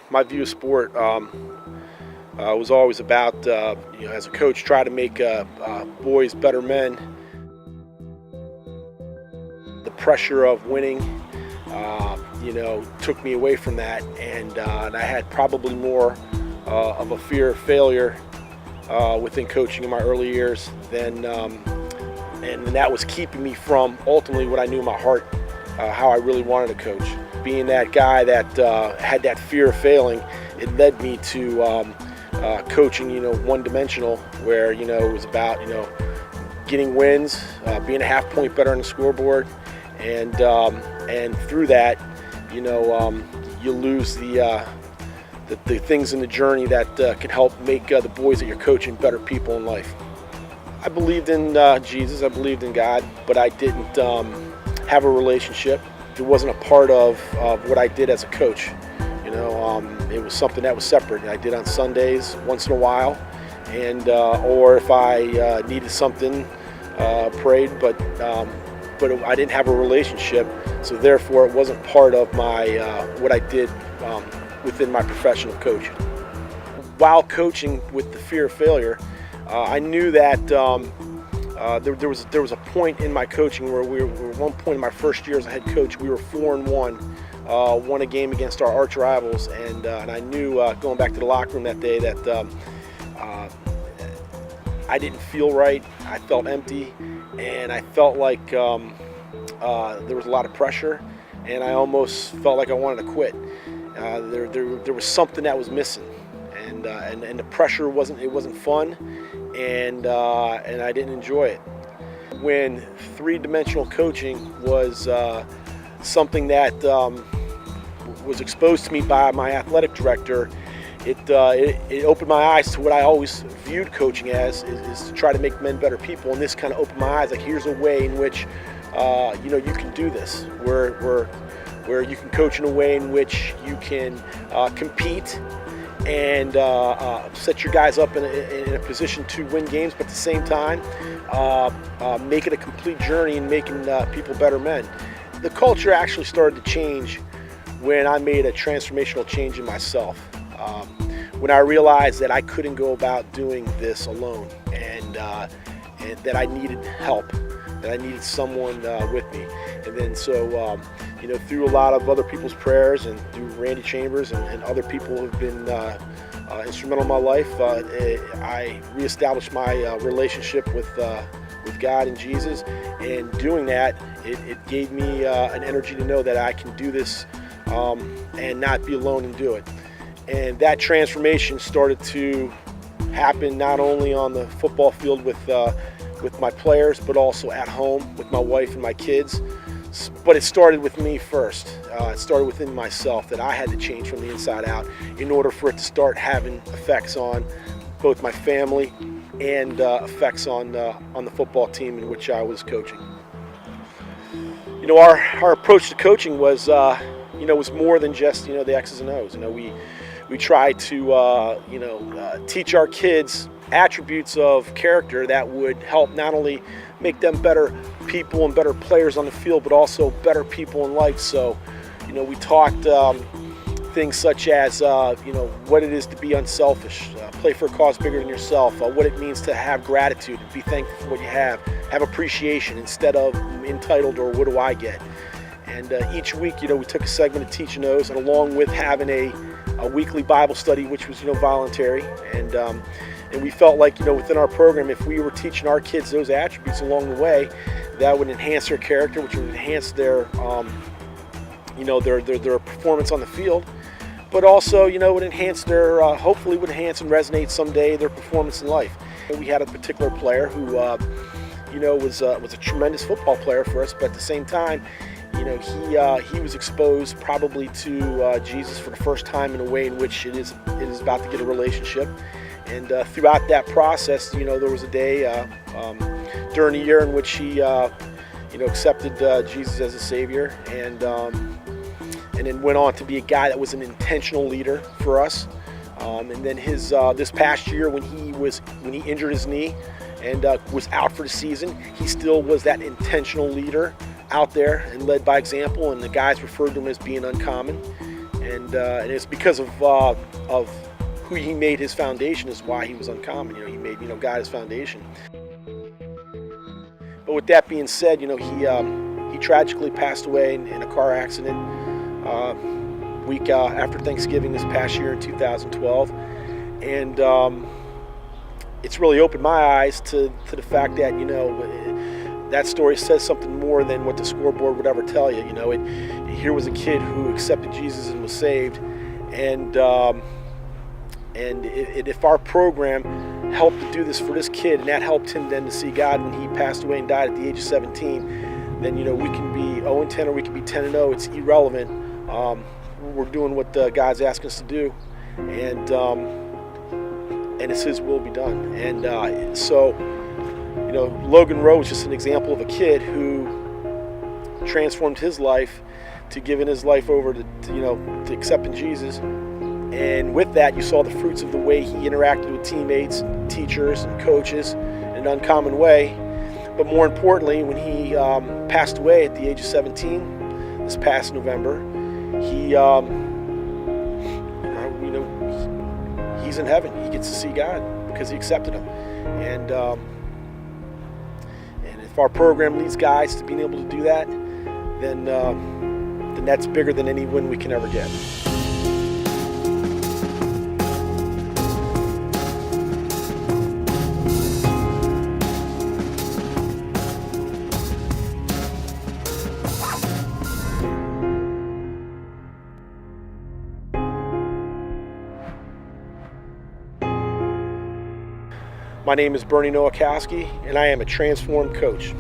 my view of sport was always about, as a coach, try to make boys better men. The pressure of winning, took me away from that, and I had probably more of a fear of failure within coaching in my early years than, and that was keeping me from ultimately what I knew in my heart, how I really wanted to coach. Being that guy that had that fear of failing, it led me to coaching, one-dimensional, where it was about getting wins, being a half point better on the scoreboard, and through that, you lose the things in the journey that can help make the boys that you're coaching better people in life. I believed in Jesus, I believed in God, but I didn't have a relationship. It wasn't a part of what I did as a coach. It was something that was separate. I did on Sundays once in a while, and or if I needed something, prayed, but I didn't have a relationship, so therefore it wasn't part of my what I did within my profession of coaching. While coaching with the fear of failure, I knew that there was a point in my coaching where we were one point in my first year as a head coach, we were 4-1, won a game against our arch rivals, and I knew going back to the locker room that day that I didn't feel right. I felt empty, and I felt like there was a lot of pressure, and I almost felt like I wanted to quit. There was something that was missing, and the pressure wasn't fun, and I didn't enjoy it. When three-dimensional coaching was something that was exposed to me by my athletic director, it opened my eyes to what I always viewed coaching as, is to try to make men better people. And this kind of opened my eyes, like here's a way in which you can do this, where you can coach in a way in which you can compete and set your guys up in a position to win games, but at the same time make it a complete journey in making people better men. The culture actually started to change when I made a transformational change in myself. When I realized that I couldn't go about doing this alone, and that I needed help, that I needed someone with me. And then so, through a lot of other people's prayers and through Randy Chambers and other people who have been instrumental in my life, I reestablished my relationship with God and Jesus. And doing that, it gave me an energy to know that I can do this and not be alone and do it. And that transformation started to happen not only on the football field with my players, but also at home with my wife and my kids. But it started with me first. It started within myself, that I had to change from the inside out in order for it to start having effects on both my family and effects on the football team in which I was coaching. Our approach to coaching was was more than just the X's and O's. We try to teach our kids attributes of character that would help not only make them better people and better players on the field, but also better people in life. So, we talked things such as what it is to be unselfish, play for a cause bigger than yourself, what it means to have gratitude, be thankful for what you have appreciation instead of entitled or what do I get. And each week, we took a segment of teaching those, and along with having a weekly Bible study, which was voluntary, and we felt like within our program, if we were teaching our kids those attributes along the way, that would enhance their character, which would enhance their their performance on the field, but also would enhance their hopefully would enhance and resonate someday their performance in life. And we had a particular player who was a tremendous football player for us, but at the same time, he was exposed probably to Jesus for the first time in a way in which it is about to get a relationship. And throughout that process, there was a day during the year in which he, accepted Jesus as a Savior, and then went on to be a guy that was an intentional leader for us. And then his this past year, when he injured his knee and was out for the season, he still was that intentional leader out there and led by example, and the guys referred to him as being uncommon. and it's because of who he made his foundation is why he was uncommon. He made God his foundation. But with that being said, he tragically passed away in a car accident week after Thanksgiving this past year in 2012, and it's really opened my eyes to the fact that that story says something more than what the scoreboard would ever tell you. Here was a kid who accepted Jesus and was saved, and if our program helped to do this for this kid, and that helped him then to see God when he passed away and died at the age of 17, then we can be 0-10 or we can be 10-0. It's irrelevant. We're doing what God's asking us to do, and it's His will be done. And so Logan Rowe is just an example of a kid who transformed his life to giving his life over to accepting Jesus. And with that, you saw the fruits of the way he interacted with teammates, teachers, and coaches in an uncommon way. But more importantly, when he passed away at the age of 17 this past November, he's in heaven. He gets to see God because he accepted him. And if our program leads guys to being able to do that, then that's bigger than any win we can ever get. My name is Bernie Nowakowski, and I am a transformed coach.